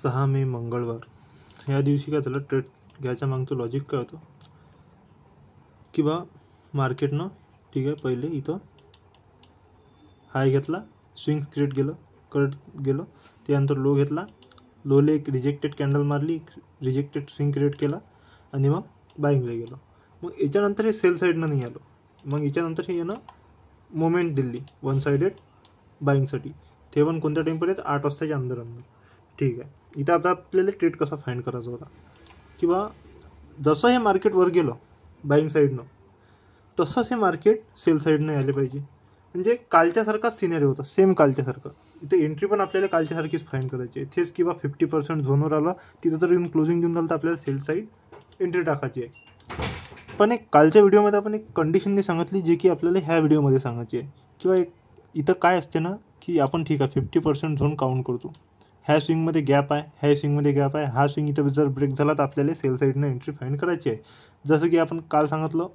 6 मे मंगळवार या दिवशी काय झालं, ट्रेड घ्यायच्या मागचं लॉजिक काय होतं की बा मार्केटनं ठीक आहे पहिले इथं हाय घेतला, स्विंग क्रिएट करत गेलं, त्यानंतर लो घेतला, लोले एक रिजेक्टेड कॅन्डल मारली, रिजेक्टेड स्विंग क्रिएट केला आणि मग बाईंगला गेलो. मग याच्यानंतर हे सेल साईडनं नाही आलो, मग याच्यानंतर हे यानं मोमेंट दिली वन साइडेड बाईंगसाठी, ते पण कोणत्या टाईमपर्यंत 8 वाजताच्या अंदर. ठीक आहे. इथं आता आपल्याला ट्रेड कसा फाइंड करायचा होता किंवा जसं हे मार्केट वर गेलं बाईंग साईडनं तसंच हे मार्केट सेल साईडनं आले पाहिजे. म्हणजे कालच्यासारखाच सिनेरिओ होता, सेम कालच्यासारखं. इथे एंट्री पण आपल्याला कालच्यासारखीच फाइंड करायची आहे. तेच किंवा 50% झोनवर आला तिथं जर येऊन क्लोजिंग देऊन झालं तर आपल्याला सेल साईड एंट्री टाकायची आहे. पण एक कालच्या व्हिडिओमध्ये आपण एक कंडिशनने सांगितली जे की आपल्याला ह्या व्हिडिओमध्ये सांगायची आहे. किंवा एक इथं काय असते ना की आपण ठीक आहे 50% झोन काउंट करतो, ह्या स्विंगमध्ये गॅप आहे, ह्या स्विंगमध्ये गॅप आहे, हा स्विंग इथं जर ब्रेक झाला तर आपल्याला सेल साईडनं एंट्री फाइंड करायची आहे. जसं की आपण काल सांगितलं,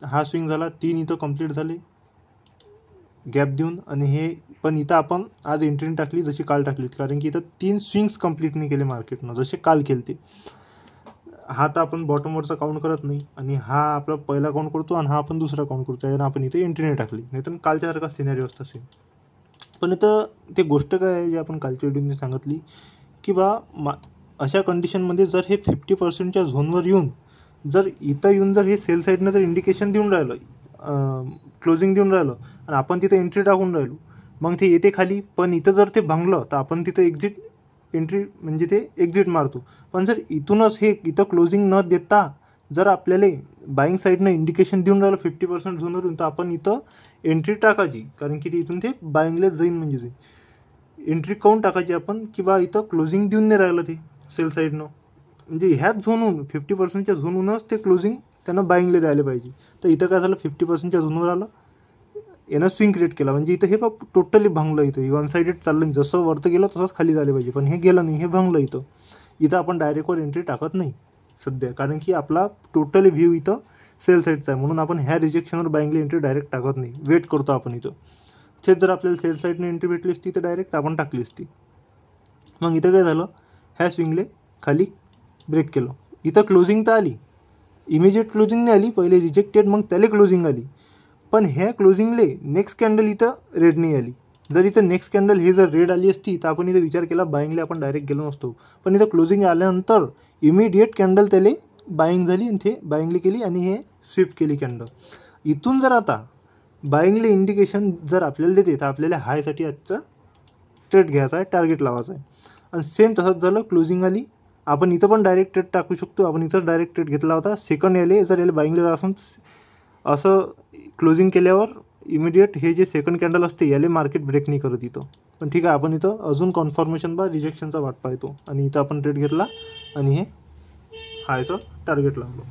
हा स्विंग झाला, 3 इथं कंप्लीट झाले गॅप देऊन, आणि हे पण इथं आपण आज एंट्री टाकली जशी काल टाकली, कारण की इथं 3 स्विंग्स कंप्लीट नाही केले मार्केटनं जसे काल केले ते. हा तर आपण बॉटमवरचा काउंट करत नाही आणि हा आपला पहिला काउंट करतो आणि हा आपण दुसरा काउंट करतो, यानं आपण इथे एंट्री नाही टाकली, नाही तर कालच्यासारखा सिनेरिओ असता सेम. पण इथं ते गोष्ट काय आहे जी आपण कालच्या व्हिडिओमध्ये सांगितली की बा अशा कंडिशनमध्ये जर हे 50%च्या झोनवर येऊन जर इथं येऊन जर हे सेल साईडनं जर इंडिकेशन देऊन राहिलं, क्लोजिंग देऊन राहिलं आणि आपण तिथं एंट्री टाकून राहिलो, मग ते येते खाली. पण इथं जर ते भांगलं तर आपण तिथं एक्झिट एंट्री म्हणजे ते एक्झिट मारतो. पण जर इथूनच हे इथं क्लोजिंग न देता जर आपल्याला बाईंग साईडनं इंडिकेशन देऊन राहिलं 50% झोनवरून, तर आपण इथं एंट्री टाकायची, कारण की इथून ते बाईंगलाच जाईन. म्हणजे जाईल एंट्री काऊन टाकायची आपण की बा इथं क्लोजिंग देऊन नाही राहिलं ते सेल साईडनं, म्हणजे ह्याच झोनहून 50%च्या झोनहूनच ते क्लोजिंग त्यांना बाईंगला द्यायला पाहिजे. तर इथं काय झालं, 50%च्या झोनवर आलं, यानं स्विंग क्रिएट केला, म्हणजे इथं हे बघ टोटली भांगलं. इथं वन साइडेड चाललं, जसं वरतं गेलं तसंच खाली झालं पाहिजे, पण हे गेलं नाही, हे भांगलं. इथं आपण डायरेक्टवर एंट्री टाकत नाही सध्या, कारण की आपला टोटली व्ह्यू इथं सेल साईडचा आहे, म्हणून आपण ह्या रिजेक्शनवर बाईंगला एंट्री डायरेक्ट टाकत नाही, वेट करतो आपण इथं. तेच जर आपल्याला सेल साईडने एंट्री भेटली असती तर डायरेक्ट आपण टाकली असती. मग इथं काय झालं, ह्या स्विंगले खाली ब्रेक केलं, इथं क्लोजिंग तर आली, इमिजिएट क्लोजिंग नाही आली, पहिले रिजेक्टेड मग त्याला क्लोजिंग आली. पण ह्या क्लोजिंगले नेक्स्ट कॅन्डल इथं रेड नाही आली. जर इथं नेक्स्ट कॅन्डल हे जर रेड आली असती तर आपण इथं विचार केला बाईंगला आपण डायरेक्ट गेलो नसतो. पण इथं क्लोजिंग आल्यानंतर इमिडिएट कॅन्डल त्याला बाईंग झाली आणि ते बाईंगली केली आणि हे स्विप केली कॅन्डल. इथून जर आता बाईंगले इंडिकेशन जर आपल्याला देते तर आपल्याला हायसाठी आजचा ट्रेड घ्यायचा आहे, टार्गेट लावायचा आहे. आणि सेम तसंच झालं, क्लोजिंग आली, आपण इथं पण डायरेक्ट ट्रेड टाकू शकतो. आपण इथंच डायरेक्ट ट्रेड घेतला होता. सेकंड याले जर याला बाईंगला जायचं असं क्लोजिंग केल्यावर इमिडिएट हे जे सेकंड कॅन्डल असते याले मार्केट ब्रेक नाही करत इथं. पण ठीक आहे, आपण इथं अजून कन्फर्मेशन बा रिजेक्शनचा वाट पाहतो आणि इथं आपण ट्रेड घेतला आणि हे हायचं टार्गेट लावलं.